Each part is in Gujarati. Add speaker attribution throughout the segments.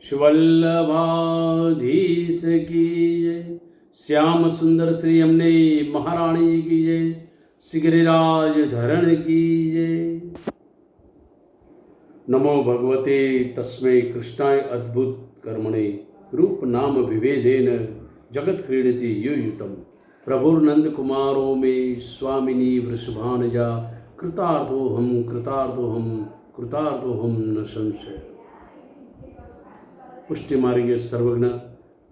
Speaker 1: शिवल्लभाधीश की जय। श्याम सुंदर श्री अम्ने महारानी की जय। श्री गिरिराज धरण की जय। नमो भगवते तस्मै कृष्णाय अद्भुत कर्मणे रूप नाम विभेदेन जगत क्रीडति युयुतम प्रभुर्नंद कुमारो मे स्वामिनी वृषभानुजा कृतार्थोहम कृतार्थोहम कृतार्थोहम न संशय। पुष्टि मार्गीय सर्वज्ञ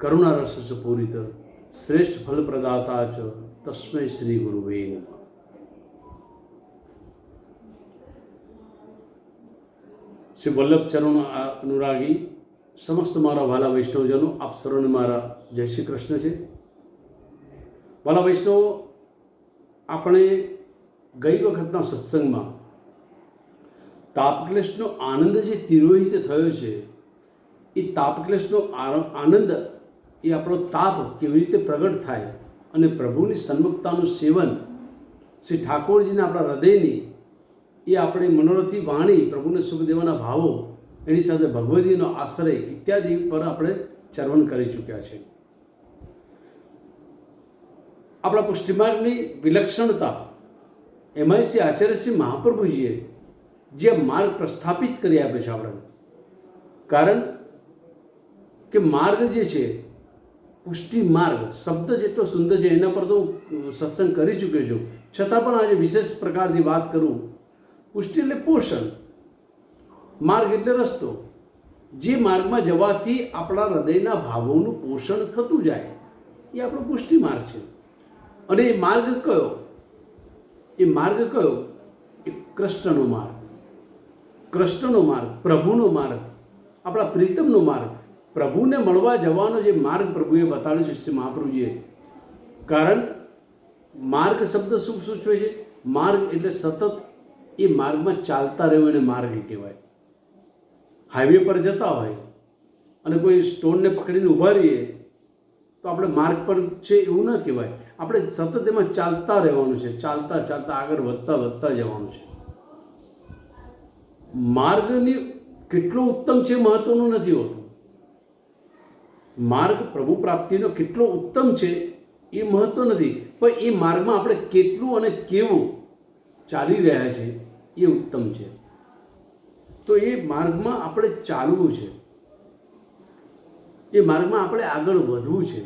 Speaker 1: करुणा रस से पूरित श्रेष्ठ फल प्रदाता च तस्मै श्री गुरुवे नमः। श्री वल्लभ चरण अनुरागी समस्त मारा वाला वैष्णवजनों, आप सर्वने मारा जय श्री कृष्ण છે। વાલા વૈષ્ણવ, આપણે ગઈ વખતના સત્સંગમાં તાપક્લેશનો આનંદ જે તિરોહિત થયો છે, એ તાપક્લેશનો આનંદ એ આપણો તાપ કેવી રીતે પ્રગટ થાય અને પ્રભુની સન્મુખતાનું સેવન શ્રી ઠાકોરજીના આપણા હૃદયની એ આપણી મનોરથી વાણી પ્રભુને સુખ દેવાના ભાવો એની સાથે ભગવદીનો આશ્રય ઇત્યાદિ પર આપણે ચર્વણ કરી ચૂક્યા છે। આપણા પુષ્ટિમાર્ગની વિલક્ષણતા એમાં શ્રી આચાર્ય શ્રી મહાપ્રભુજીએ જે માર્ગ પ્રસ્થાપિત કરી આપ્યો છે આપણને। કારણ કે માર્ગ જે છે, પુષ્ટિ માર્ગ શબ્દ જેટલો સુંદર છે એના પર તો હું સત્સંગ કરી ચૂક્યો છું, છતાં પણ આજે વિશેષ પ્રકારથી વાત કરું। પુષ્ટિ એટલે પોષણ, માર્ગ એટલે રસ્તો, જે માર્ગમાં જવાથી આપણા હૃદયના ભાવોનું પોષણ થતું જાય એ આપણો પુષ્ટિ માર્ગ છે। અને એ માર્ગ કયો? એ માર્ગ કયો? એ કૃષ્ણનો માર્ગ, કૃષ્ણનો માર્ગ, પ્રભુનો માર્ગ, આપણા પ્રીતમનો માર્ગ, પ્રભુને મળવા જવાનો જે માર્ગ પ્રભુએ બતાવ્યો છે શ્રી મહાપ્રભુજીએ। કારણ માર્ગ શબ્દ શું સૂચવે છે? માર્ગ એટલે સતત એ માર્ગમાં ચાલતા રહેવું એને માર્ગ કહેવાય। હાઈવે પર જતા હોય અને કોઈ સ્ટોનને પકડીને ઊભા રહીએ તો આપણે માર્ગ પર છે એવું ન કહેવાય, આપણે સતત એમાં ચાલતા રહેવાનું છે, ચાલતા ચાલતા આગળ વધતા વધતા જવાનું છે। માર્ગની કેટલો ઉત્તમ છે મહત્વનું નથી હોતું, માર્ગ પ્રભુ પ્રાપ્તિનો કેટલો ઉત્તમ છે એ મહત્વ નથી, પણ એ માર્ગમાં આપણે કેટલું અને કેવું ચાલી રહ્યા છે એ ઉત્તમ છે। તો એ માર્ગમાં આપણે ચાલવું છે, એ માર્ગમાં આપણે આગળ વધવું છે।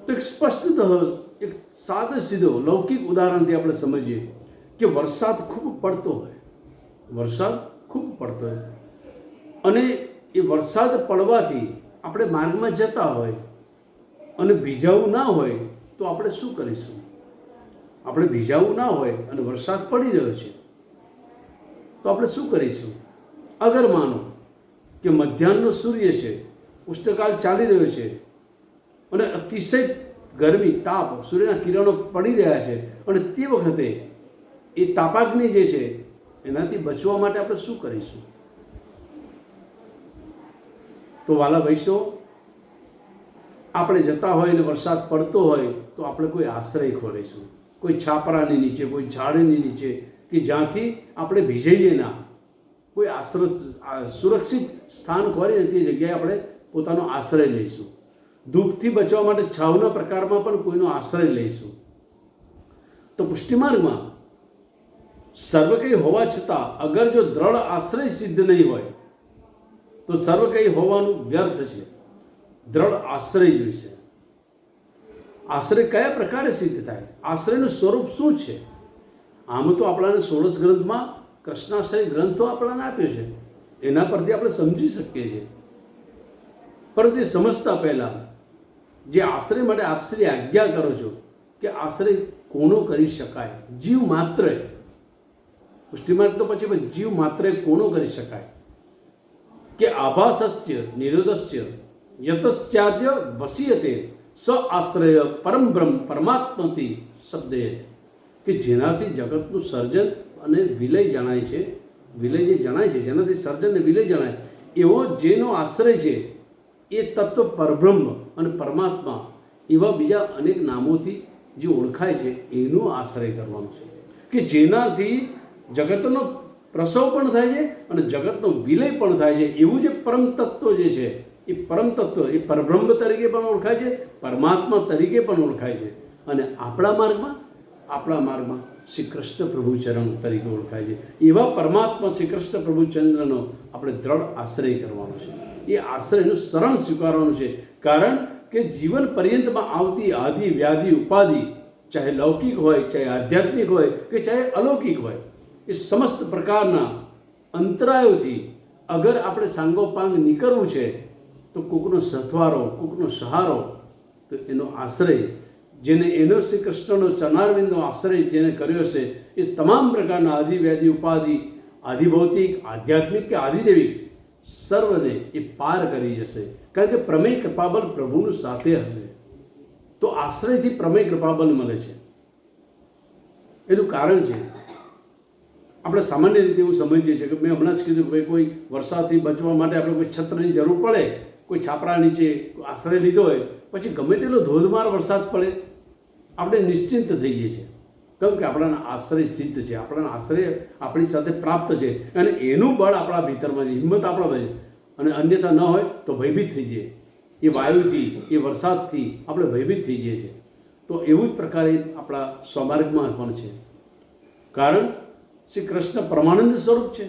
Speaker 1: તો એક સ્પષ્ટત એક સાદો સીધો લૌકિક ઉદાહરણથી આપણે સમજીએ કે વરસાદ ખૂબ પડતો હોય, વરસાદ ખૂબ પડતો હોય અને એ વરસાદ પડવાથી આપણે માર્ગમાં જતા હોય અને ભીજાવું ના હોય તો આપણે શું કરીશું? આપણે ભીજાવું ના હોય અને વરસાદ પડી રહ્યો છે તો આપણે શું કરીશું? અગર માનો કે મધ્યાહનનો સૂર્ય છે, ઉષ્ણકાળ ચાલી રહ્યો છે અને અતિશય ગરમી, તાપ, સૂર્યના કિરણો પડી રહ્યા છે અને તે વખતે એ તાપાગ્નિ જે છે એનાથી બચવા માટે આપણે શું કરીશું? તો વાલા વૈષ્ણવ, આપણે જતા હોય અને વરસાદ પડતો હોય તો આપણે કોઈ આશ્રય ખોરીશું, કોઈ છાપરાની નીચે, કોઈ ઝાડની નીચે કે જ્યાંથી આપણે ભીજાઈએ ના, કોઈ સુરક્ષિત સ્થાન ખોરીને તે જગ્યાએ આપણે પોતાનો આશ્રય લઈશું। ધૂપથી બચવા માટે છાવના પ્રકારમાં પણ કોઈનો આશ્રય લઈશું। તો પુષ્ટિમાર્ગમાં સર્વ કંઈ હોવા છતાં અગર જો દ્રઢ આશ્રય સિદ્ધ નહીં હોય તો સર્વ કંઈ હોવાનું વ્યર્થ છે। દ્રઢ આશ્રય જોઈશે। આશ્રય કયા પ્રકારે સિદ્ધ થાય? આશ્રયનું સ્વરૂપ શું છે? આમ તો આપણાને 16 ગ્રંથમાં કૃષ્ણાશ્રય ગ્રંથો આપણાને આપ્યો છે, એના પરથી આપણે સમજી શકીએ છીએ। પરંતુ એ સમજતા પહેલાં જે આશ્રય માટે આપ શ્રી આજ્ઞા કરો છો કે આશ્રય કોનો કરી શકાય? જીવ માત્ર, પુષ્ટિમાર્ગ તો પછી જીવ માત્ર કોનો કરી શકાય? કે આભાસસ્ય નિરોધસ્ય યતશ્ચાદ્ય વસીયતે સ આશ્રય પરમ બ્રહ્મ પરમાત્માથી શબ્દયત, કે જેનાથી જગતનું સર્જન અને વિલય જણાય છે, વિલય જે જણાય છે, જેનાથી સર્જન અને વિલય જણાય એવો જેનો આશ્રય છે એ તત્વ પરબ્રહ્મ અને પરમાત્મા એવા બીજા અનેક નામોથી જે ઓળખાય છે એનો આશ્રય કરવાનો છે, કે જેનાથી જગતનો પ્રસવ પણ થાય છે અને જગતનો વિલય પણ થાય છે. એવું જે પરમ તત્વ જે છે એ પરમ તત્વ એ પરબ્રહ્મ તરીકે પણ ઓળખાય છે, પરમાત્મા તરીકે પણ ઓળખાય છે. અને આપણા માર્ગમાં શ્રી કૃષ્ણ પ્રભુ ચરણ તરીકે ઓળખાય છે. એવા પરમાત્મા શ્રી કૃષ્ણ પ્રભુ ચંદ્રનો આપણે દ્રઢ આશ્રય કરવાનો છે. એ આશ્રયનું શરણ સ્વીકારવાનું છે. કારણ કે જીવન પર્યંતમાં આવતી આદિ વ્યાધિ ઉપાધિ, ચાહે લૌકિક હોય, ચાહે આધ્યાત્મિક હોય કે ચાહે અલૌકિક હોય, એ સમસ્ત પ્રકારના અંતરાયોથી અગર આપણે સાંગોપાંગ નીકળવું છે તો કોકનો સથવારો, કોકનો સહારો, તો એનો આશ્રય જેને એનો શ્રી કૃષ્ણનો ચરણારવિંદનો આશ્રય જેને કર્યો છે એ તમામ પ્રકારના આદિ વ્યાધિ ઉપાધિ, આધિભૌતિક, આધ્યાત્મિક કે આધિદેવિક સર્વને એ પાર કરી જશે. કારણ કે પ્રમેય કૃપાબલ પ્રભુનું સાથે હશે. તો આશ્રયથી પ્રમેય કૃપાબલ મળે છે. એનું કારણ છે આપણે સામાન્ય રીતે એવું સમજીએ છીએ કે મેં હમણાં જ કીધું કે ભાઈ કોઈ વરસાદથી બચવા માટે આપણે કોઈ છત્રની જરૂર પડે, કોઈ છાપરા નીચે આશ્રય લીધો હોય, પછી ગમે તેટલો ધોધમાર વરસાદ પડે આપણે નિશ્ચિંત થઈ જઈએ છીએ. કેમ કે આપણાના આશ્રય સિદ્ધ છે, આપણાના આશ્રય આપણી સાથે પ્રાપ્ત છે અને એનું બળ આપણા ભીતરમાં છે, હિંમત આપણા. અને અન્યથા ન હોય તો ભયભીત થઈ જઈએ. એ વાયુથી, એ વરસાદથી આપણે ભયભીત થઈ જઈએ છીએ. તો એવું જ પ્રકારે આપણા સ્વમાર્ગમાં પણ છે. કારણ શ્રી કૃષ્ણ પરમાનંદ સ્વરૂપ છે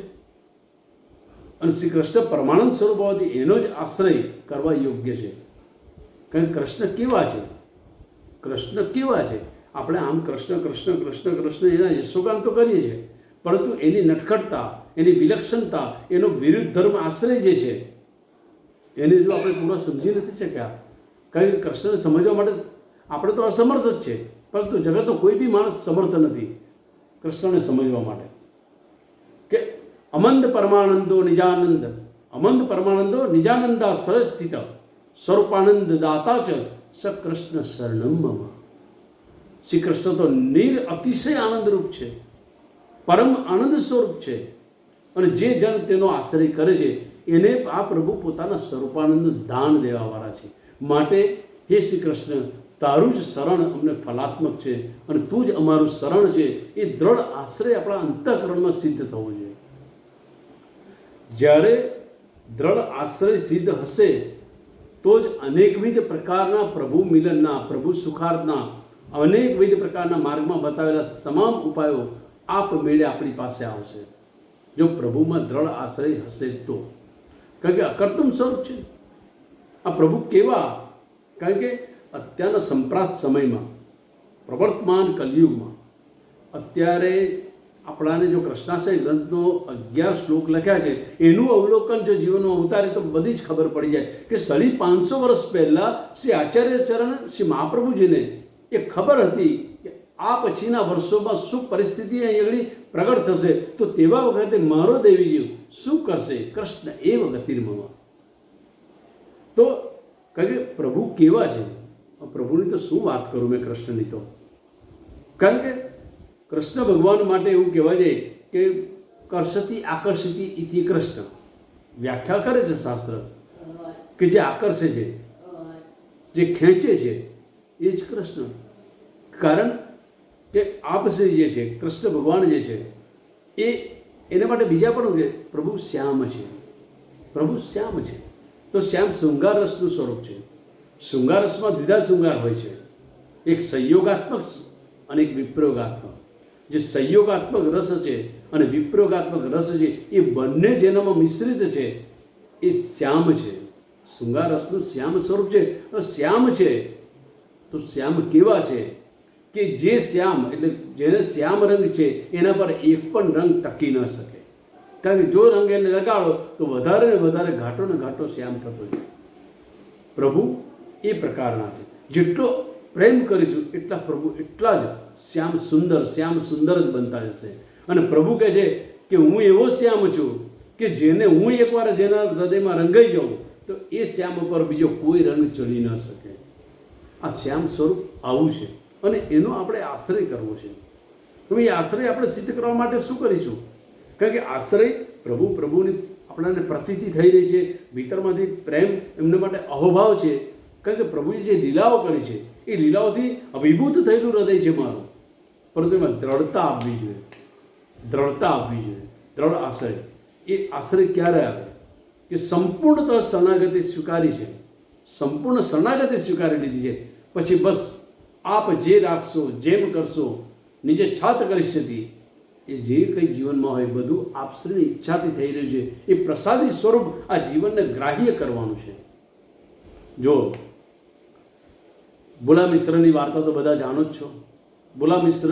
Speaker 1: અને શ્રી કૃષ્ણ પરમાનંદ સ્વરૂપ હોવાથી એનો જ આશ્રય કરવા યોગ્ય છે. કારણ કે કૃષ્ણ કેવા છે, કૃષ્ણ કેવા છે, આપણે આમ કૃષ્ણ કૃષ્ણ કૃષ્ણ કૃષ્ણ એના યશોગાન તો કરીએ છીએ, પરંતુ એની નટખટતા, એની વિલક્ષણતા, એનો વિરુદ્ધ ધર્મ આશ્રય જે છે એને જો આપણે પૂરા સમજી નથી શક્યા. કારણ કે કૃષ્ણને સમજવા માટે આપણે તો અસમર્થ જ છે, પરંતુ જગતનો કોઈ બી માણસ સમર્થ નથી કૃષ્ણને સમજવા માટે. કે અમંદ પરમાનંદો નિજાનંદ, અમંદ પરમાનંદો નિજાનંદા સરસ્થિત સ્વરૂપાનંદ દાતા ચ સ કૃષ્ણ શરણમ મમ. શ્રી કૃષ્ણ તો અતિશય આનંદરૂપ છે, પરમ આનંદ સ્વરૂપ છે. અને જે જન તેનો આશ્રય કરે છે એને આ પ્રભુ પોતાના સ્વરૂપાનંદનું દાન દેવાવાળા છે. માટે હે શ્રી કૃષ્ણ, તારું જ શરણ અમને ફલાત્મક છે અને તું જ અમારું શરણ છે. એ દ્રઢ આશ્રય આપણા અંતઃકરણમાં સિદ્ધ થવો જોઈએ. જ્યારે દ્રઢ આશ્રય સિદ્ધ હશે તો જ અનેકવિધ પ્રકારના પ્રભુ મિલનના, પ્રભુ સુખાર્થના, અનેકવિધ પ્રકારના માર્ગમાં બતાવેલા તમામ ઉપાયો આપમેળે આપણી પાસે આવશે. જો પ્રભુમાં દ્રઢ આશ્રય હશે તો. કારણ કે અકર્તમ સ્વરૂપ છે આ પ્રભુ. કેવા? કારણ કે અત્યારના સંપ્રાત સમયમાં, પ્રવર્તમાન કલયુગમાં અત્યારે આપણાને જો કૃષ્ણાશય ગ્રંથનો 11 શ્લોક લખ્યા છે એનું અવલોકન જો જીવનમાં ઉતારે તો બધી જ ખબર પડી જાય કે 550 વર્ષ પહેલાં શ્રી આચાર્ય ચરણ શ્રી મહાપ્રભુજીને એ ખબર હતી કે આ પછીના વર્ષોમાં શું પરિસ્થિતિ અહીં આગળ પ્રગટ થશે, તો તેવા વખતે મારો દેવીજી શું કરશે, કૃષ્ણ એવ ગતિર્મમ. તો કારણ કે પ્રભુ કેવા છે, પ્રભુની તો શું વાત કરું મેં કૃષ્ણની તો. કારણ કે કૃષ્ણ ભગવાન માટે એવું કહેવાય છે કે કર્ષતિ આકર્ષિતિ ઇતિ કૃષ્ણ. વ્યાખ્યા કરે છે શાસ્ત્ર કે જે આકર્ષે છે, જે ખેંચે છે એ જ કૃષ્ણ. કારણ કે આપશ્રી જે છે કૃષ્ણ ભગવાન જે છે એના માટે બીજા પણ છે પ્રભુ શ્યામ છે, પ્રભુ શ્યામ છે. તો શ્યામ શૃંગાર રસનું સ્વરૂપ છે. શૃંગાર રસમાં દ્વિધા શૃંગાર હોય છે, એક સંયોગાત્મક અને એક વિપ્રયોગાત્મક. જે સંયોગાત્મક રસ છે અને વિપ્રયોગાત્મક રસ છે એ બંને જેનામાં મિશ્રિત છે એ શ્યામ છે. શૃંગાર રસનું શ્યામ સ્વરૂપ છે. શ્યામ છે તો શ્યામ કેવા છે કે જે શ્યામ એટલે જેને શ્યામ રંગ છે એના પર એક પણ રંગ ટકી ન શકે. કારણ કે જો રંગ એને લગાડો તો વધારે ને વધારે ઘાટો ને ઘાટો શ્યામ થતો જાય. પ્રભુ એ પ્રકારના છે. જેટલો પ્રેમ કરીશું એટલા પ્રભુ એટલા જ શ્યામ સુંદર જ બનતા જશે. અને પ્રભુ કહે છે કે હું એવો શ્યામ છું કે જેને હું એકવાર જેના હૃદયમાં રંગાઈ જાઉં તો એ શ્યામ ઉપર બીજો કોઈ રંગ ચડી ન શકે. આ શ્યામ સ્વરૂપ આવું છે અને એનો આપણે આશ્રય કરવો છે. તો એ આશ્રય આપણે સિદ્ધ કરવા માટે શું કરીશું? કારણ કે આશ્રય પ્રભુની આપણાને પ્રતીતિ થઈ રહી છે, ભીતરમાંથી પ્રેમ એમના માટે અહોભાવ છે. કારણ કે પ્રભુએ જે લીલાઓ કરી છે એ લીલાઓથી અભિભૂત થયેલું હૃદય છે મારું. પરંતુ એમાં દ્રઢતા આપવી જોઈએ, દ્રઢતા આપવી જોઈએ. દ્રઢ આશ્રય. એ આશ્રય ક્યારે આવે કે સંપૂર્ણતઃ શરણાગતિ સ્વીકારી છે, સંપૂર્ણ શરણાગતિ સ્વીકારી લીધી છે, પછી બસ આપ જે રાખશો, જેમ કરશો, નીચે છાત કરી હતી, એ જે કંઈ જીવનમાં હોય બધું આપશ્રીની ઈચ્છાથી થઈ રહ્યું છે. એ પ્રસાદી સ્વરૂપ આ જીવનને ગ્રાહ્ય કરવાનું છે. જો ભોલા મિશ્રની વાર્તા તો બધા જાણો જ છો. ભોલા મિશ્ર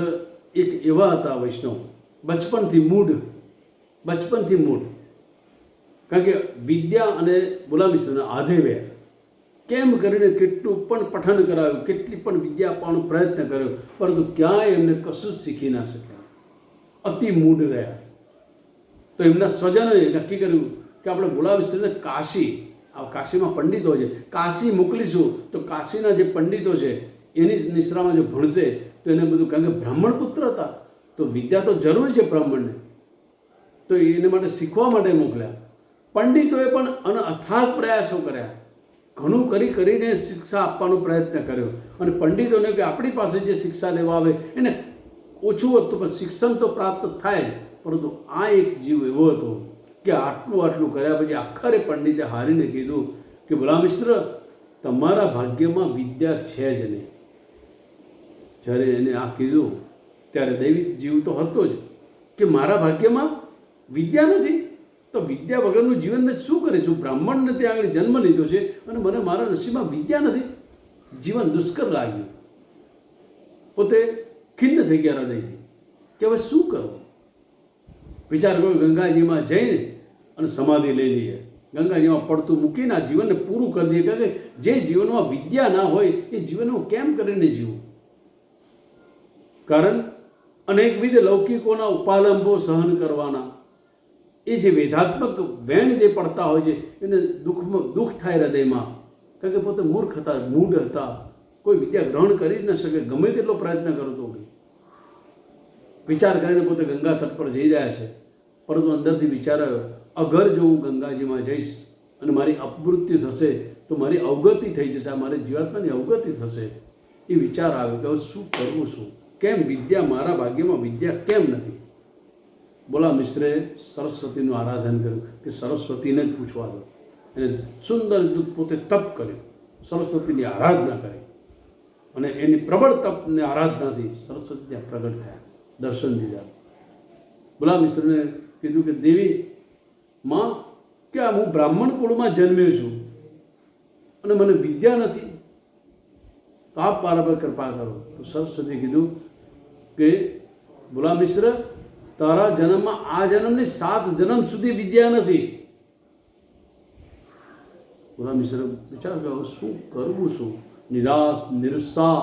Speaker 1: એક એવા હતા વૈષ્ણવ, બચપનથી મૂઢ, કારણ કે વિદ્યા અને ભોલા મિશ્રને આધે વ્યા. કેમ કરીને કેટલું પણ પઠન કરાવ્યું, કેટલી પણ વિદ્યા આપવાનો પ્રયત્ન કર્યો, પરંતુ ક્યાંય એમને કશું જ શીખી ના શક્યા, અતિ મૂઢ રહ્યા. તો એમના સ્વજનોએ નક્કી કર્યું કે આપણે ભોલા મિશ્રને કાશીમાં પંડિતો છે, કાશી મોકલીશું, તો કાશીના જે પંડિતો છે એની નિશ્રામાં જો ભણશે તો એને બધું, કારણ કે બ્રાહ્મણ પુત્ર હતા તો વિદ્યા તો જરૂર છે બ્રાહ્મણને, તો એને માટે શીખવા માટે મોકલ્યા. પંડિતોએ પણ અથાગ પ્રયાસો કર્યા, ઘણું કરીને શિક્ષા આપવાનો પ્રયત્ન કર્યો. અને પંડિતોને કે આપણી પાસે જે શિક્ષા લેવા આવે એને ઓછું હતું પણ શિક્ષણ તો પ્રાપ્ત થાય જ, પરંતુ આ એક જીવ એવો હતો કે આટલું કર્યા પછી આખરે પંડિતે હારીને કીધું કે ભોલા મિશ્ર, તમારા ભાગ્યમાં વિદ્યા છે જ નહીં. જ્યારે એને આ કીધું ત્યારે દૈવિક જીવ તો હતો જ કે મારા ભાગ્યમાં વિદ્યા નથી, તો વિદ્યા વગરનું જીવન મેં શું કરીશું? બ્રાહ્મણને ત્યાં આગળ જન્મ લીધો છે અને મને મારા નસીબમાં વિદ્યા નથી. જીવન દુષ્કર લાગ્યું, પોતે ખિન્ન થઈ ગયા હૃદયથી કે હવે શું કરવું. વિચાર કર્યો ગંગાજીમાં જઈને અને સમાધિ લઈ લઈએ, ગંગાજીમાં પડતું મૂકીને આ જીવનને પૂરું કરી દઈએ. કારણ કે જે જીવનમાં વિદ્યા ના હોય એ જીવનમાં કેમ કરીને જીવવું? કારણ અનેકવિધ લૌકિકોના ઉપાલંબો સહન કરવાના, એ જે વેદાત્મક વેણ જે પડતા હોય છે એને દુઃખ થાય હૃદયમાં, કારણ કે પોતે મૂર્ખ હતા, મૂઢ હતા, કોઈ વિદ્યા ગ્રહણ કરી ન શકે, ગમે તેટલો પ્રયત્ન કરતો હોય. વિચાર કરીને પોતે ગંગા તટ પર જઈ રહ્યા છે, પરંતુ અંદરથી વિચાર આવ્યો, અગર જો હું ગંગાજીમાં જઈશ અને મારી અપમૃત્યુ થશે તો મારી અવગતિ થઈ જશે, મારી જીવાત્માની અવગતિ થશે. એ વિચાર આવ્યો કે હવે શું કરવું, શું કેમ વિદ્યા, મારા ભાગ્યમાં વિદ્યા કેમ નથી? ભોલા મિશ્રે સરસ્વતીનું આરાધન કર્યું કે સરસ્વતીને જ પૂછવા દો. એને સુંદર પોતે તપ કર્યું, સરસ્વતીની આરાધના કરી અને એની પ્રબળ તપને આરાધનાથી સરસ્વતી ત્યાં પ્રગટ થયા, દર્શન દીધા. ભોલા મિશ્રને કીધું કે દેવી માં, કે હું બ્રાહ્મણ કુળમાં જન્મ્યો છું અને મને વિદ્યા નથી, તો આપ મારા પર કૃપા કરો. તો સરસ્વતી કીધું કે ભોલા મિશ્ર, તારા જન્મમાં આ જન્મની 7 જન્મ સુધી વિદ્યા નથી. ભોલા મિશ્ર વિચાર કર્યો શું કરવું, શું નિરાશ નિરુત્સાહ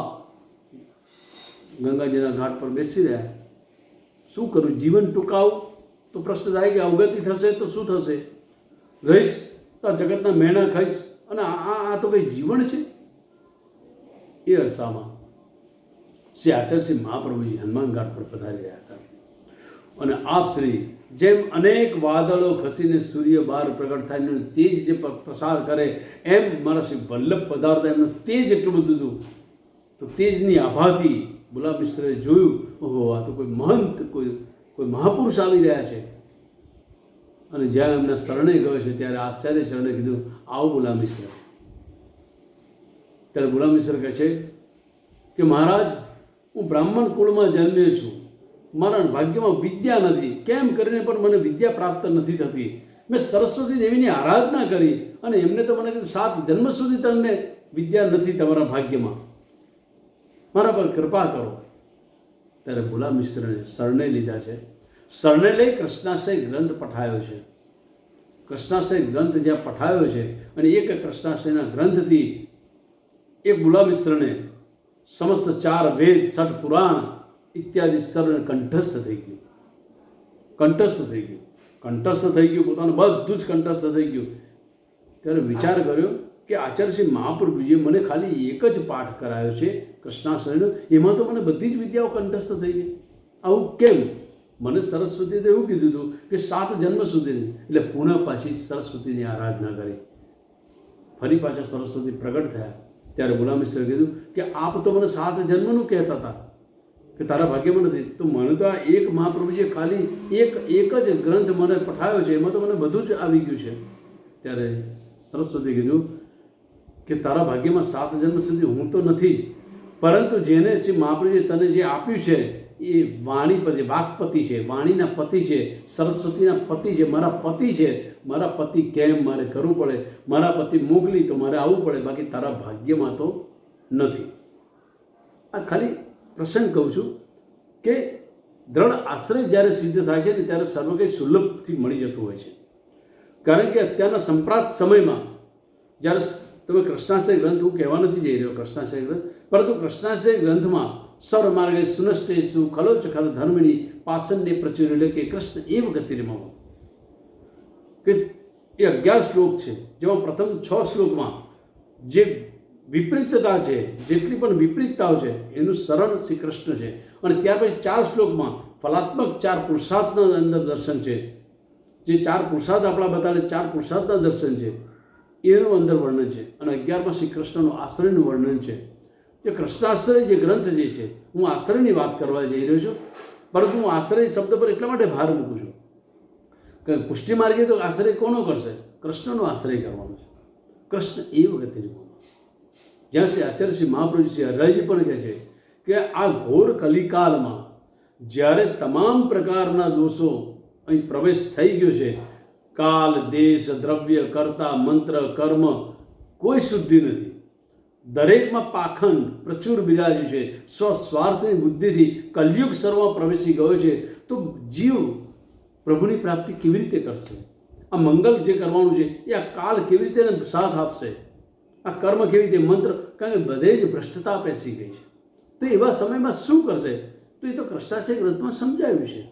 Speaker 1: ગંગાજીના ઘાટ પર બેસી રહ્યા. શું કરું? જીવન ટૂંકાવું તો પ્રશ્ન થાય કે અવગતિ થશે તો શું થશે? રહીશ તો જગતના મેણા ખાઈશ, અને આ તો કંઈ જીવન છે? એ અરસામાં શ્રી આચાર્યશ્રી મહાપ્રભુજી હનુમાન ઘાટ પર પધારી રહ્યા હતા અને આપ શ્રી જેમ અનેક વાદળો ખસીને સૂર્ય બહાર પ્રગટ થાય, તેજ જે પ્રસાર કરે, એમ મારા શ્રી વલ્લભ પદાર્થ એમનું તેજ એટલું બધું હતું. તો તેજની આભાથી ભોલા મિશ્રે જોયું, ઓહો, આ તો કોઈ મહંત, કોઈ મહાપુરુષ આવી રહ્યા છે. અને જ્યારે એમના શરણે ગયો છે ત્યારે આચાર્ય શરણે કીધું, આવો ભોલા મિશ્ર. ત્યારે ભોલા મિશ્ર કહે છે કે મહારાજ, હું બ્રાહ્મણ કુળમાં જન્મ્યો છું, મારા ભાગ્યમાં વિદ્યા નથી, કેમ કરીને પણ મને વિદ્યા પ્રાપ્ત નથી થતી. મેં સરસ્વતી દેવીની આરાધના કરી અને એમને તો મને કીધું 7 જન્મ સુધી તમને વિદ્યા નથી તમારા ભાગ્યમાં, મારા પર કૃપા કરો. ત્યારે ભોલા મિશ્રને શરણે લીધા છે. શરણે લઈ કૃષ્ણાશય ગ્રંથ પઠાયો છે. કૃષ્ણાશય ગ્રંથ જ્યાં પઠાયો છે અને એક કૃષ્ણાશયના ગ્રંથથી એક ભોલા મિશ્રને સમસ્ત 4 વેદ, 6 પુરાણ ઇત્યાદિ શરણ કંઠસ્થ થઈ ગયું. કંઠસ્થ થઈ ગયું, પોતાનું બધું જ કંઠસ્થ થઈ ગયું. ત્યારે વિચાર કર્યો કે આચાર્ય શ્રી મહાપ્રભુજીએ મને ખાલી એક જ પાઠ કરાયો છે કૃષ્ણાશયનો, એમાં તો મને બધી જ વિદ્યાઓ કંઠસ્થ થઈ ગઈ. આવું કેમ? મને સરસ્વતીએ તો એવું કીધું હતું કે 7 જન્મ સુધીની. એટલે પુનઃ પાછી સરસ્વતીની આરાધના કરી. ફરી પાછા સરસ્વતી પ્રગટ થયા. ત્યારે ભોલા મિશ્રે કીધું કે આપ તો મને 7 જન્મનું કહેતા હતા, કે તારા ભાગ્યમાં નથી. તો મને તો આ એક મહાપ્રભુજીએ ખાલી એક જ ગ્રંથ મને પઠાયો છે, એમાં તો મને બધું જ આવી ગયું છે. ત્યારે સરસ્વતી કીધું કે તારા ભાગ્યમાં 7 જન્મ સુધી હું તો નથી જ, પરંતુ જેને શ્રી મહાપ્રભુએ તને જે આપ્યું છે એ વાણીપતિ, વાકપતિ છે, વાણીના પતિ છે, સરસ્વતીના પતિ છે, મારા પતિ છે. મારા પતિ કેમ મારે કરવું પડે, મારા પતિ મોકલી તો મારે આવવું પડે, બાકી તારા ભાગ્યમાં તો નથી. આ ખાલી પ્રસંગ કહું છું કે દ્રઢ આશ્રય જ્યારે સિદ્ધ થાય છે ને ત્યારે સર્વ કંઈ સુલભથી મળી જતું હોય છે. કારણ કે અત્યારના સંપ્રાત સમયમાં જ્યારે તમે કૃષ્ણાશ્રય ગ્રંથ, હું કહેવા નથી જઈ રહ્યો કૃષ્ણાશ્રય ગ્રંથ, પરંતુ કૃષ્ણાશ્રય ગ્રંથમાં સર્વમાર્ગે સુનષ્ટેસુ ખલોચ ખલ ધર્મિણી પાસનને પ્રચુર, એટલે કે કૃષ્ણ એવ ગતિર્મમ, કે એ 11 શ્લોક છે, જેમાં પ્રથમ 6 શ્લોકમાં જે વિપરીતતા છે, જેટલી પણ વિપરીતતાઓ છે એનું શરણ શ્રી કૃષ્ણ છે. અને ત્યાર પછી 4 શ્લોકમાં ફલાત્મક 4 પુરુષાર્થના અંદર દર્શન છે. જે 4 પુરુષાર્થ આપણા બતાવે, 4 પુરુષાર્થના દર્શન છે એનું અંદર વર્ણન છે. અને 11માં શ્રી કૃષ્ણનું આશ્રયનું વર્ણન છે. જે કૃષ્ણાશ્રય જે ગ્રંથ જે છે, હું આશ્રયની વાત કરવા જઈ રહ્યો છું, પરંતુ હું આશ્રય શબ્દ પર એટલા માટે ભાર મૂકું છું કે પુષ્ટિ માર્ગે તો આશ્રય કોનો કરશે? કૃષ્ણનો આશ્રય કરવાનો છે. કૃષ્ણ એ વખતે જ્યાં શ્રી આચાર્ય શ્રી મહાપ્રભુ શ્રી હરિરાયજી પણ કહે છે કે આ ઘોર કલિકાલમાં જ્યારે તમામ પ્રકારના દોષો અહીં પ્રવેશ થઈ ગયો છે, કાલ, દેશ, દ્રવ્ય, કર્તા, મંત્ર, કર્મ, કોઈ શુદ્ધિ નથી, દરેકમાં પાખંડ પ્રચુર બિરાજ્યું છે, સ્વસ્વાર્થની બુદ્ધિથી કલયુગ સર્વમાં પ્રવેશી ગયો છે, તો જીવ પ્રભુની પ્રાપ્તિ કેવી રીતે કરશે? આ મંગલ જે કરવાનું છે એ આ કાલ કેવી રીતે સાથ આપશે? આ કર્મ કેવી રીતે, મંત્ર, કારણ કે બધે જ ભ્રષ્ટતા પેસી ગઈ છે. તો એવા સમયમાં શું કરશે? તો એ તો કૃષ્ણાશ્રય ગ્રંથમાં સમજાવ્યું છે.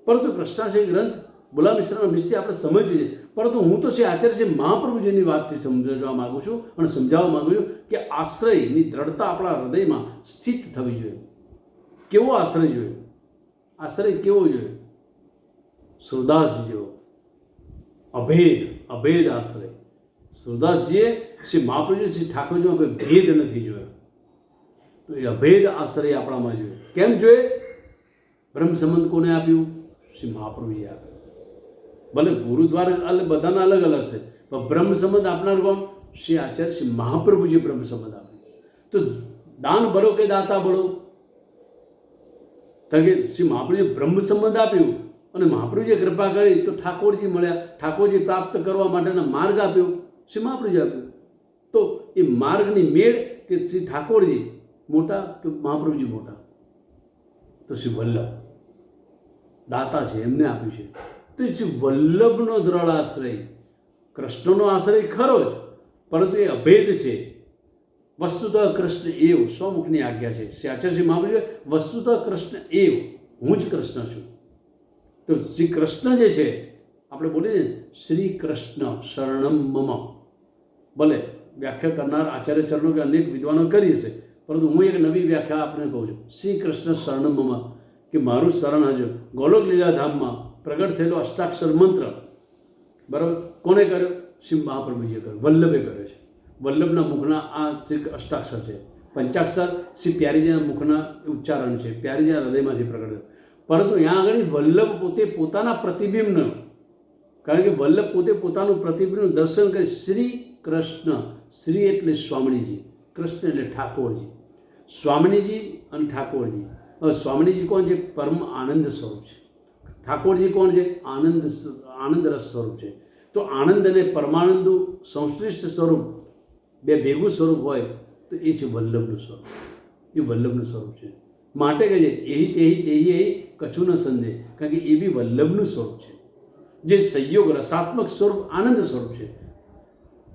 Speaker 1: પરંતુ કૃષ્ણાશ્રય ગ્રંથ બોલા મિશ્રના મિસ્ત્રી આપણે સમજીએ છીએ, પરંતુ હું તો શ્રી આચાર્ય શ્રી મહાપ્રભુજીની વાતથી સમજવા માગું છું અને સમજાવવા માગું છું કે આશ્રયની દ્રઢતા આપણા હૃદયમાં સ્થિત થવી જોઈએ. કેવો આશ્રય જોઈએ? આશ્રય કેવો જોઈએ? સુરદાસજી જેવો અભેદ આશ્રય. સુરદાસજીએ શ્રી મહાપ્રભુજી શ્રી ઠાકોરજીમાં કોઈ ભેદ નથી જોયો. તો એ અભેદ આશ્રય આપણામાં જોઈએ. કેમ જોઈએ? બ્રહ્મ સંબંધ કોને આપ્યું? શ્રી મહાપ્રભુજીએ આપ્યું. ભલે ગુરુદ્વાર બધાના અલગ અલગ છે, પણ બ્રહ્મ સંબંધ આપનાર કોણ? શ્રી આચાર્ય શ્રી મહાપ્રભુજીએ બ્રહ્મ સંબંધ આપ્યું. તો દાન બળો કે દાતા બળો? કારણ કે શ્રી મહાપ્રભુજીએ બ્રહ્મ સંબંધ આપ્યું અને મહાપ્રભુજીએ કૃપા કરી તો ઠાકોરજી મળ્યા. ઠાકોરજી પ્રાપ્ત કરવા માટેનો માર્ગ આપ્યો, શ્રી મહાપ્રભુજી આપ્યું. તો એ માર્ગની મેળ કે શ્રી ઠાકોરજી મોટા કે મહાપ્રભુજી મોટા? તો શ્રી વલ્લભ દાતા છે, એમને આપ્યું છે. તો એ શ્રી વલ્લભનો દ્રઢ આશ્રય, કૃષ્ણનો આશ્રય ખરો જ, પરંતુ એ અભેદ છે. વસ્તુતઃ કૃષ્ણ એવ, સ્વમુખની આજ્ઞા છે શ્રી આચાર્ય શ્રી મહાપ્રભુજી, વસ્તુતઃ કૃષ્ણ એવ, હું જ કૃષ્ણ છું. તો શ્રી કૃષ્ણ જે છે, આપણે બોલીએ ને શ્રી કૃષ્ણ શરણમ મમ, ભલે વ્યાખ્યા કરનાર આચાર્ય ચરણો કે અનેક વિદ્વાનો કરી હશે, પરંતુ હું એક નવી વ્યાખ્યા આપણે કહું છું. શ્રી કૃષ્ણ શરણમ મમ, કે મારું શરણ હજુ ગોલોક લીલાધામમાં પ્રગટ થયેલો અષ્ટાક્ષર મંત્ર, બરાબર, કોને કર્યો? શ્રી મહાપ્રભુજીએ કર્યો, વલ્લભે કર્યો છે. વલ્લભના મુખના આ શ્રી અષ્ટાક્ષર છે. પંચાક્ષર શ્રી પ્યારીજીના મુખના ઉચ્ચારણ છે, પ્યારીજીના હૃદયમાંથી પ્રગટ થયો. પરંતુ ત્યાં આગળ વલ્લભ પોતે પોતાના પ્રતિબિંબનો, કારણ કે વલ્લભ પોતે પોતાનું પ્રતિબિંબનું દર્શન કરે. શ્રી કૃષ્ણ, શ્રી એટલે સ્વામિનીજી, કૃષ્ણ એટલે ઠાકોરજી. સ્વામિનીજી અને ઠાકોરજી. હવે સ્વામિનીજી કોણ છે? પરમ આનંદ સ્વરૂપ છે. ઠાકોરજી કોણ છે? આનંદ રસ સ્વરૂપ છે. તો આનંદ અને પરમાનંદનું સંશ્લિષ્ટ સ્વરૂપ, બે ભેગું સ્વરૂપ હોય તો એ છે વલ્લભનું સ્વરૂપ. એ વલ્લભનું સ્વરૂપ છે. માટે કહે છે એહી તેહી તેહી એહી કછું ન સંદેહ, કારણ કે એ બી વલ્લભનું સ્વરૂપ છે. જે સંયોગ રસાત્મક સ્વરૂપ આનંદ સ્વરૂપ છે,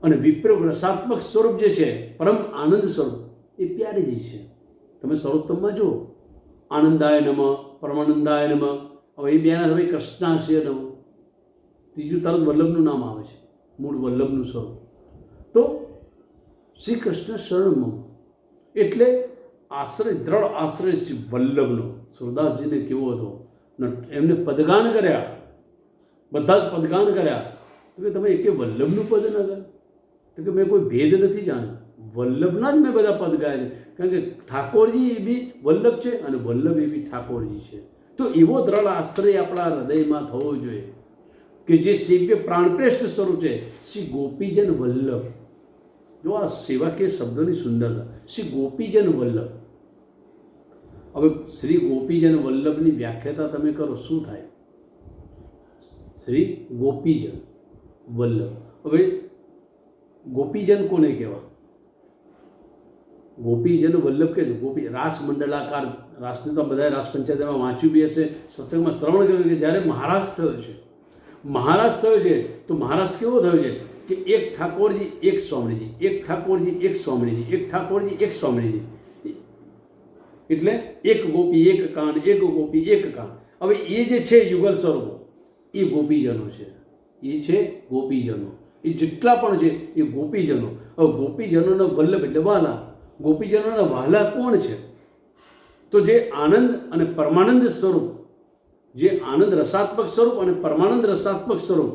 Speaker 1: અને વિપ્રયોગ રસાત્મક સ્વરૂપ જે છે પરમ આનંદ સ્વરૂપ એ પ્યારીજી છે. તમે સર્વોત્તમમાં જુઓ, આનંદાય નમ, પરમાનંદાય નમ. હવે એ બેના હવે કૃષ્ણાશ્રય નમ, ત્રીજું તરત વલ્લભનું નામ આવે છે, મૂળ વલ્લભનું સ્વરૂપ. તો શ્રી કૃષ્ણ શરણમ, એટલે આશ્રય, દ્રઢ આશ્રય શ્રી વલ્લભનો. સુરદાસજીને કેવો હતો, એમને પદગાન કર્યા, બધા જ પદગાન કર્યા. તો કે તમે એકે વલ્લભનું પદ ન કર્યું? તો કે મેં કોઈ ભેદ નથી જાણ્યો. વલ્લભના જ મેં બધા પદ ગાયા છે, કારણ કે ઠાકોરજી એ બી વલ્લભ છે અને વલ્લભ એ બી ઠાકોરજી છે. તો એવો દ્રઢ આશ્રય આપણા હૃદયમાં થવો જોઈએ કે જે સેવ્ય પ્રાણપ્રેષ્ઠ સ્વરૂપ છે, શ્રી ગોપીજન વલ્લભ. જો આ સેવાકીય શબ્દોની સુંદરતા, શ્રી ગોપીજન વલ્લભ. હવે શ્રી ગોપીજન વલ્લભની વ્યાખ્યાતા તમે કરો, શું થાય? શ્રી ગોપીજન વલ્લભ. હવે ગોપીજન કોને કહેવા? ગોપીજન વલ્લભ કે છે ગોપી રાસ મંડલાકાર. રાસને તો બધા રાસ પંચાયતમાં વાંચ્યું બી હશે, સત્સંગમાં શ્રવણ કર્યું કે જ્યારે મહારાજ થયો છે, મહારાજ થયો છે તો મહારાજ કેવો થયો છે કે એક ઠાકોરજી એક સ્વામીજી, એક ઠાકોરજી એક સ્વામીજી, એક ઠાકોરજી એક સ્વામીજી, એટલે એક ગોપી એક કાન, એક ગોપી એક કાન. હવે એ જે છે યુગલ સ્વરૂપો એ ગોપીજનો છે, એ છે ગોપીજનો. એ જેટલા પણ છે એ ગોપીજનો. હવે ગોપીજનોનો વલ્લભ એટલે વાલા. ગોપીજનોના વાલા કોણ છે? તો જે આનંદ અને પરમાનંદ સ્વરૂપ, જે આનંદ રસાત્મક સ્વરૂપ અને પરમાનંદ રસાત્મક સ્વરૂપ,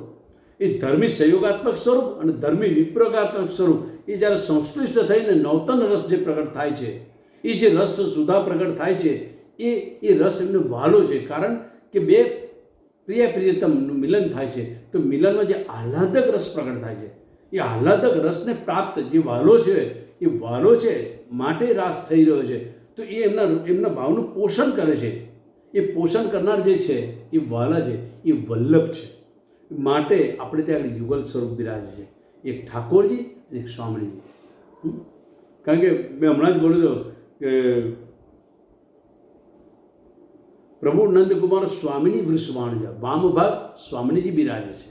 Speaker 1: એ ધર્મી સંયોગાત્મક સ્વરૂપ અને ધર્મી વિપ્રયોગાત્મક સ્વરૂપ, એ જ્યારે સંશ્લિષ્ટ થઈને નવતન રસ જે પ્રગટ થાય છે, એ જે રસ સુધા પ્રગટ થાય છે, એ રસ એમને વહાલો છે. કારણ કે બે પ્રિયતમનું મિલન થાય છે, તો મિલનમાં જે આહ્લાદક રસ પ્રગટ થાય છે, એ આહ્લાદક રસને પ્રાપ્ત જે વહાલો છે, એ વહાલો છે માટે રાસ થઈ રહ્યો છે. તો એ એમના ભાવનું પોષણ કરે છે. એ પોષણ કરનાર જે છે એ વહાલા છે, એ વલ્લભ છે. માટે આપણે ત્યાં યુગલ સ્વરૂપ બિરાજે છે, એક ઠાકોરજી અને એક સ્વામીજી. કારણ કે મેં હમણાં જ બોલ્યો હતો કે પ્રભુ નંદકુમાર સ્વામીની વૃષવાણ છે, વામ ભાગ સ્વામીજી બિરાજે છે,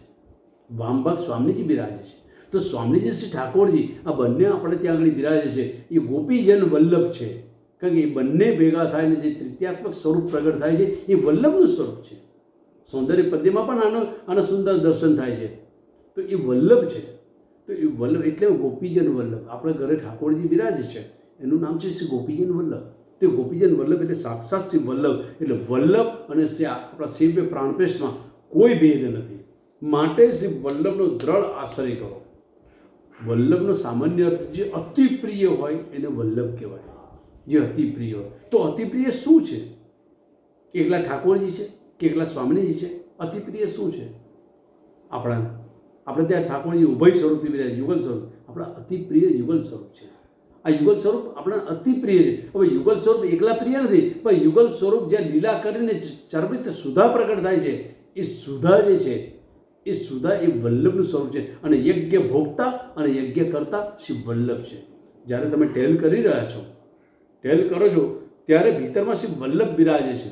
Speaker 1: વામ ભાગ સ્વામીજી બિરાજે છે. તો સ્વામીજી શ્રી ઠાકોરજી આ બંને આપણે ત્યાં આગળ બિરાજે છે, એ ગોપીજન વલ્લભ છે. કારણ કે એ બંને ભેગા થાય ને જે તૃતીયાત્મક સ્વરૂપ પ્રગટ થાય છે એ વલ્લભનું સ્વરૂપ છે. સૌંદર્ય પદ્યમાં પણ આના સુંદર દર્શન થાય છે. તો એ વલ્લભ છે. તો એ વલ્લભ એટલે ગોપીજન વલ્લભ. આપણે ઘરે ઠાકોરજી બિરાજે છે, એનું નામ છે શ્રી ગોપીજન વલ્લભ. તે ગોપીજન વલ્લભ એટલે સાક્ષાત શ્રી વલ્લભ. એટલે વલ્લભ અને આપણા સેવ્ય પ્રાણપ્રેષ્ઠમાં કોઈ ભેદ નથી. માટે શ્રી વલ્લભનો દ્રઢ આશ્રય કરો. વલ્લભનો સામાન્ય અર્થ જે અતિ પ્રિય હોય એને વલ્લભ કહેવાય. જે અતિ પ્રિય હોય. તો અતિ પ્રિય શું છે? એકલા ઠાકોરજી છે કે એકલા સ્વામીજી છે? અતિ પ્રિય શું છે આપણાને? આપણે ત્યાં ઠાકોરજી ઉભય સ્વરૂપથી બિરાજે, યુગલ સ્વરૂપ. આપણા અતિ પ્રિય યુગલ સ્વરૂપ છે. આ યુગલ સ્વરૂપ આપણા અતિ પ્રિય છે. હવે યુગલ સ્વરૂપ એકલા પ્રિય નથી, પણ યુગલ સ્વરૂપ જ્યાં લીલા કરીને ચર્વિત સુધા પ્રગટ થાય છે, એ સુધા જે છે એ સુધા એ વલ્લભનું સ્વરૂપ છે. અને યજ્ઞ ભોગતા અને યજ્ઞ કરતા શ્રી વલ્લભ છે. જ્યારે તમે ટેલ કરી રહ્યા છો, ટેલ કરો છો, ત્યારે ભીતરમાં શ્રી વલ્લભ બિરાજે છે.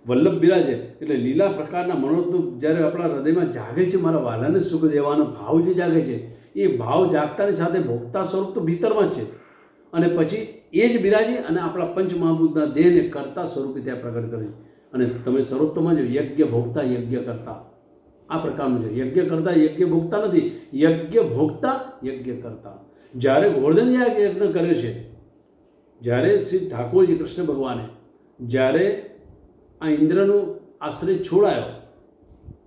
Speaker 1: વલ્લભ બિરાજે એટલે લીલા પ્રકારના મનોરથ જ્યારે આપણા હૃદયમાં જાગે છે, મારા વાલાને સુખ દેવાનો ભાવ જે જાગે છે, એ ભાવ જાગતાની સાથે ભોગતા સ્વરૂપ તો ભીતરમાં જ છે. અને પછી એ જ બિરાજી અને આપણા પંચમહાભૂતના દેહને કરતા સ્વરૂપે ત્યાં પ્રગટ કરે છે. અને તમે સ્વરૂપમાં જો યજ્ઞ ભોગતા યજ્ઞ કરતા આ પ્રકારનું છે. યજ્ઞ કરતા યજ્ઞ ભોગતા નથી, યજ્ઞ ભોગતા યજ્ઞ કરતા. જ્યારે ગોવર્ધન યજ્ઞ કર્યો છે, જ્યારે શ્રી ઠાકોરજી કૃષ્ણ ભગવાને જ્યારે આ ઇન્દ્રનો આશ્રય છોડાયો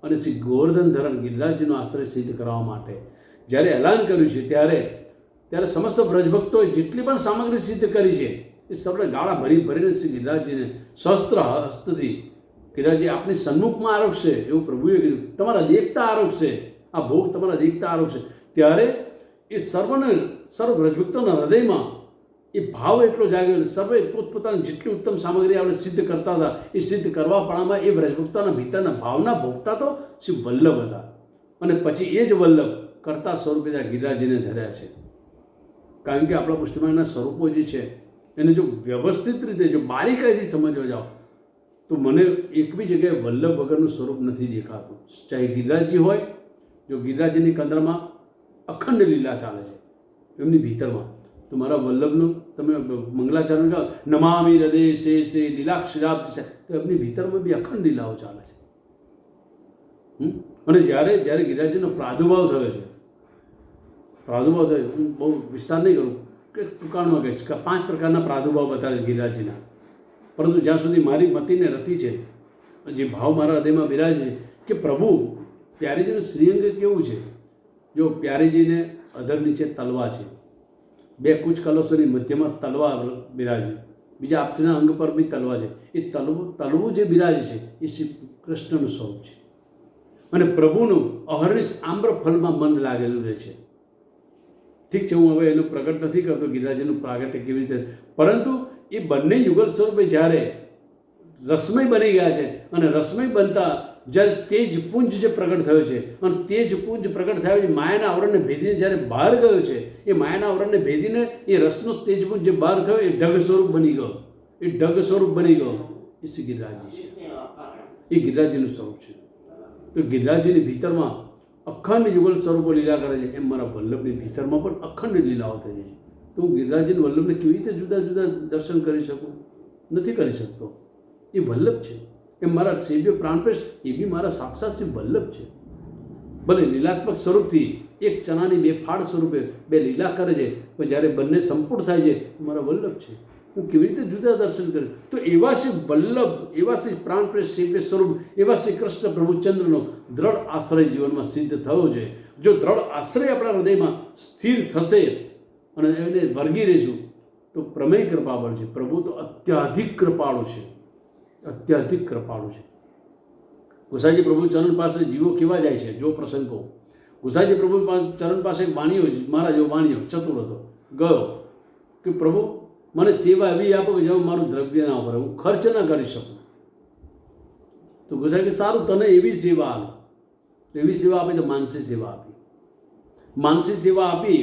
Speaker 1: અને શ્રી ગોવર્ધન ધરણ ગિરિરાજજીનો આશ્રય સિદ્ધ કરવા માટે જ્યારે એલાન કર્યું છે, ત્યારે સમસ્ત બ્રજભક્તોએ જેટલી પણ સામગ્રી સિદ્ધ કરી છે એ સૌને ગાળા ભરીને શ્રી ગિરિરાજજીને શસ્ત્ર હસ્તથી ગિરિરાજજી આપની સન્મુખમાં આરોગશે એવું પ્રભુએ કીધું. તમારા દેખતા આરોગશે, આ ભોગ તમારા દેખતા આરોગશે. ત્યારે એ સર્વ બ્રજભક્તોના હૃદયમાં એ ભાવ એટલો જાગ્યો. સર્વે પોતપોતાની જેટલી ઉત્તમ સામગ્રી આપણે સિદ્ધ કરતા હતા, એ સિદ્ધ કરવા પણમાં એ બ્રજભક્તોના ભીતરના ભાવના ભોગતા તો શ્રી વલ્લભ હતા. અને પછી એ જ વલ્લભ કરતા સ્વરૂપે ત્યાં ગિરિરાજજીને ધર્યા છે. કારણ કે આપણા પુષ્ટિમાર્ગના સ્વરૂપો જે છે એને જો વ્યવસ્થિત રીતે જો બારીકાઈથી સમજવા જાઓ તો મને એક બી જગ્યાએ વલ્લભ વગરનું સ્વરૂપ નથી દેખાતું. ચાહે ગિરિરાજજી હોય, જો ગિરિરાજજીની કંદરમાં અખંડ લીલા ચાલે છે એમની ભીતરમાં, તો મારા વલ્લભનું તમે મંગલાચરણ કહો નમામિ હૃદય શે લીલાક્ષરાબ્દ છે, તો એમની ભીતરમાં બી અખંડ લીલાઓ ચાલે છે. અને જ્યારે ગિરિરાજજીનો પ્રાદુર્ભાવ થયો છે, હું બહુ વિસ્તાર નહીં કરું કે ટૂંકાણમાં કહીશ કે 5 પ્રકારના પ્રાદુર્ભાવ બતાવે છે ગિરિરાજજીના. પરંતુ જ્યાં સુધી મારી મતિને રતિ છે, જે ભાવ મારા હૃદયમાં બિરાજે છે કે પ્રભુ પ્યારીજીનું શ્રીઅંગ કેવું છે. જો પ્યારીજીને અધર નીચે તલવા છે, બે કુચ કલશોની મધ્યમાં તલવા બિરાજે, બીજા આપશ્રીના અંગ પર બી તલવા છે. એ તલવું જે બિરાજે છે એ શ્રી કૃષ્ણનું સ્વરૂપ છે. અને પ્રભુનું અહર્નિશ આમ્ર ફલમાં મન લાગેલું રહે છે. ઠીક છે, હું હવે એનું પ્રગટ નથી કરતો ગિરિરાજનું પ્રાગટ્ય કેવી રીતે, પરંતુ એ બંને યુગલ સ્વરૂપે જ્યારે રસમય બની ગયા છે અને રસમય બનતા જ્યારે તેજ પુંજ જે પ્રગટ થયો છે અને તેજ પુંજ પ્રગટ થયો છે, માયાના આવરણને ભેદીને જ્યારે બહાર ગયો છે, એ માયાના આવરણને ભેદીને એ રસનો તેજપુંજ જે બહાર થયો એ ઢગ સ્વરૂપ બની ગયો, એ ઢગ સ્વરૂપ બની ગયો. એ શ્રી ગિરિરાજજી છે, એ ગિરિરાજજીનું સ્વરૂપ છે. તો ગિરિરાજજીની ભીતરમાં અખંડ યુગલ સ્વરૂપો લીલા કરે છે, એમ મારા વલ્લભની ભીતરમાં પણ અખંડ લીલાઓ થઈ છે. તો હું ગિરિરાજજીના વલ્લભને કેવી રીતે જુદા જુદા દર્શન કરી શકું? નથી કરી શકતો. એ વલ્લભ છે, એ મારા સેવ્ય પ્રાણપ્રેશ, એ બી મારા સાક્ષાત શ્રી વલ્લભ છે. ભલે લીલાત્મક સ્વરૂપથી એક ચણાની બે ફાળ સ્વરૂપે બે લીલા કરે છે, પણ જ્યારે બંને સંપૂર્ણ થાય છે મારા વલ્લભ છે. હું કેવી રીતે જુદા દર્શન કરું? તો એવા શ્રી વલ્લભ, એવા શ્રી પ્રાણપ્રેશ સેવ્ય સ્વરૂપ, એવા શ્રી કૃષ્ણ પ્રભુચંદ્રનો દ્રઢ આશ્રય જીવનમાં સિદ્ધ થયો છે. જો દ્રઢ આશ્રય આપણા હૃદયમાં સ્થિર થશે અને એને વર્ગી રહીશું તો પ્રમેય કૃપાબળ છે. પ્રભુ તો અત્યાધિક કૃપાળુ છે, અત્યાધિક કૃપાળુ છે. ગુસાઈજી પ્રભુ ચરણ પાસે જીવો કેવા જાય છે જો પ્રસંગ કહું. ગુસાઈજી પ્રભુ ચરણ પાસે વાણીઓ, મારા જેવો વાણીઓ ચતુર હતો, ગયો કે પ્રભુ મને સેવા એવી આપો કે જેમાં મારું દ્રવ્ય ના ભરે, હું ખર્ચ ના કરી શકું. તો ગુસાઈ કે સારું, તને એવી સેવા આપે. એવી સેવા આપી તો માનસી સેવા આપી. માનસી સેવા આપી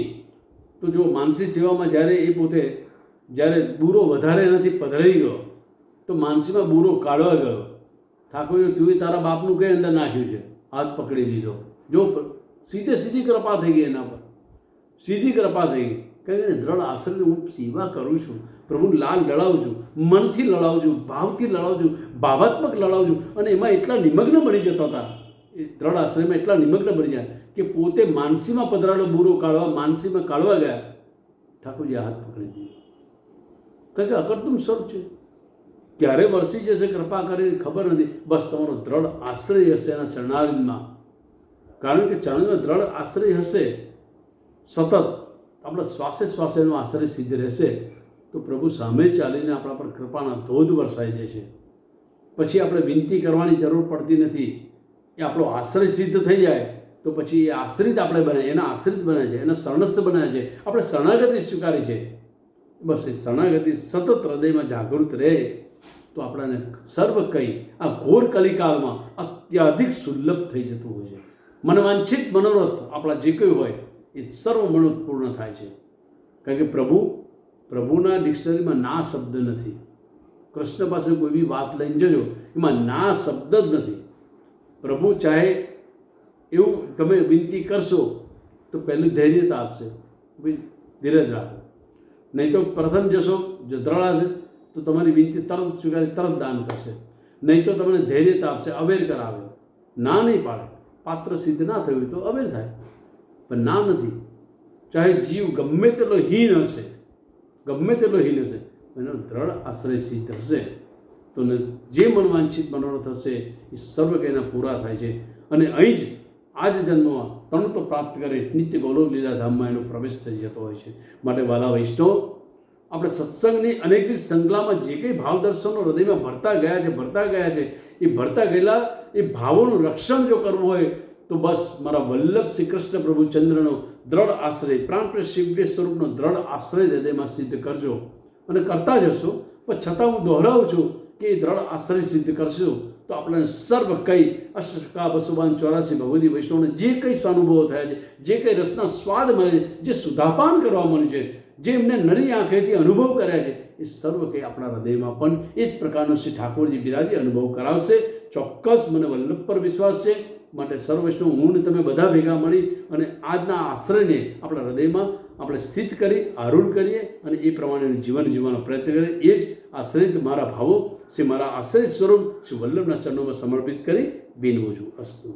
Speaker 1: તો જો માનસી સેવામાં જ્યારે એ પોતે જ્યારે બૂરો વધારે એનાથી પધરાઈ ગયો તો માનસીમાં બૂરો કાઢવા ગયો. ઠાકોરજી તું તારા બાપનું કંઈ અંદર નાખ્યું છે, હાથ પકડી લીધો. જો સીધી કૃપા થઈ ગઈ એના પર, સીધી કૃપા થઈ ગઈ. કહે ને દ્રઢ આશ્રય હું સેવા કરું છું, પ્રભુ લાલ લડાવું છું, મનથી લડાવું છું, ભાવથી લડાવું છું, ભાવાત્મક લડાવું છું. અને એમાં એટલા નિમગ્ન બની જતા હતા, એ દ્રઢ આશ્રયમાં એટલા નિમગ્ન બની જાય કે પોતે માનસીમાં પધરાયેલો બૂરો કાઢવા, માનસીમાં કાઢવા ગયા, ઠાકોરજી હાથ પકડી દીધો. કારણ કે અકર્તુમ સ્વરૂપ છે, ક્યારે વરસી જશે કૃપા કરીને ખબર નથી. બસ તમારો દ્રઢ આશ્રય હશે એના ચરણારવિંદમાં. કારણ કે ચરણમાં દ્રઢ આશ્રય હશે, સતત આપણા શ્વાસે શ્વાસેનો આશ્રય સિદ્ધ રહેશે તો પ્રભુ સામે ચાલીને આપણા પર કૃપાના ધોધ વરસાઈ જાય છે. પછી આપણે વિનંતી કરવાની જરૂર પડતી નથી. એ આપણો આશ્રય સિદ્ધ થઈ જાય તો પછી એ આશ્રિત આપણે બને, એના આશ્રિત બને છે, એના શરણસ્થ બને છે, આપણે શરણાગતિ સ્વીકારી છે. બસ એ શરણાગતિ સતત હૃદયમાં જાગૃત રહે તો આપણાને સર્વ કંઈ આ ઘોર કલિકાળમાં અત્યાધિક સુલભ થઈ જતું હોય છે. મનવાંછિત મનોરથ આપણા જે કંઈ હોય એ સર્વ મનોરથ પૂર્ણ થાય છે. કારણ કે પ્રભુના ડિક્શનરીમાં ના શબ્દ નથી. કૃષ્ણ પાસે કોઈ બી વાત લઈને જજો, એમાં ના શબ્દ જ નથી. પ્રભુ ચાહે એવું તમે વિનંતી કરશો તો પહેલું ધૈર્યતા આપશે, ભાઈ ધીરજ રાખો. નહીં તો પ્રથમ જશો જો દ્રઢ હશે તો તમારી વિનંતી તરત સ્વીકારી તરત દાન કરશે. નહીં તો તમને ધૈર્યતા આપશે, અવેર કરાવે, ના નહીં પાડે. પાત્ર સિદ્ધ ના થયું તો અવેર થાય, પણ ના નથી. ચાહે જીવ ગમે તેટલો હીન હશે, ગમે તેટલો હીન હશે, એનો દ્રઢ આશ્રય સિદ્ધ હશે તો જે મનવાંછિત મનોરથ હશે એ સર્વ કંઈના પૂરા થાય છે. અને અહીં જ આ જ જન્મમાં તણુતો પ્રાપ્ત કરે નિત્ય ગૌરવ લીલાધામમાં એનો પ્રવેશ થઈ જતો હોય છે. માટે વાલા વૈષ્ણવ, આપણે સત્સંગની અનેકવિધ શૃંખલામાં જે કંઈ ભાવ દર્શનો હૃદયમાં ભરતા ગયા છે એ ભરતા ગયેલા એ ભાવોનું રક્ષણ જો કરવું હોય તો બસ મારા વલ્લભ શ્રી કૃષ્ણ પ્રભુચંદ્રનો દ્રઢ આશ્રય, પ્રાણપ્રેશ શિવ્ય સ્વરૂપનો દ્રઢ આશ્રય હૃદયમાં સિદ્ધ કરજો. અને કરતા જશો, પણ છતાં હું દોહરાવું છું કે એ દ્રઢ આશ્રય સિદ્ધ કરશો તો આપણને સર્વ કંઈ અષ્ટકા 282 ભગવદી વૈષ્ણવને જે કંઈ સ્વાનુભવો થયા છે, જે કંઈ રસના સ્વાદ મળે છે, જે સુધાપાન કરવા મળ્યું છે, જે એમને નરી આંખેથી અનુભવ કર્યા છે, એ સર્વ કંઈ આપણા હૃદયમાં પણ એ જ પ્રકારનો શ્રી ઠાકોરજી બિરાજી અનુભવ કરાવશે. ચોક્કસ મને વલ્લભ પર વિશ્વાસ છે. માટે સર્વ વૈષ્ણવ હું ને તમે બધા ભેગા મળી અને આજના આશ્રયને આપણા હૃદયમાં આપણે સ્થિત કરી આરૂઢ કરીએ અને એ પ્રમાણેનું જીવન જીવવાનો પ્રયત્ન કરીએ. એ જ આશ્રિત મારા ભાવો શ્રી મારા આશ્રય સ્વરૂપ શ્રી વલ્લભના ચરણોમાં સમર્પિત કરી વિનવું છું. અસ્તુ.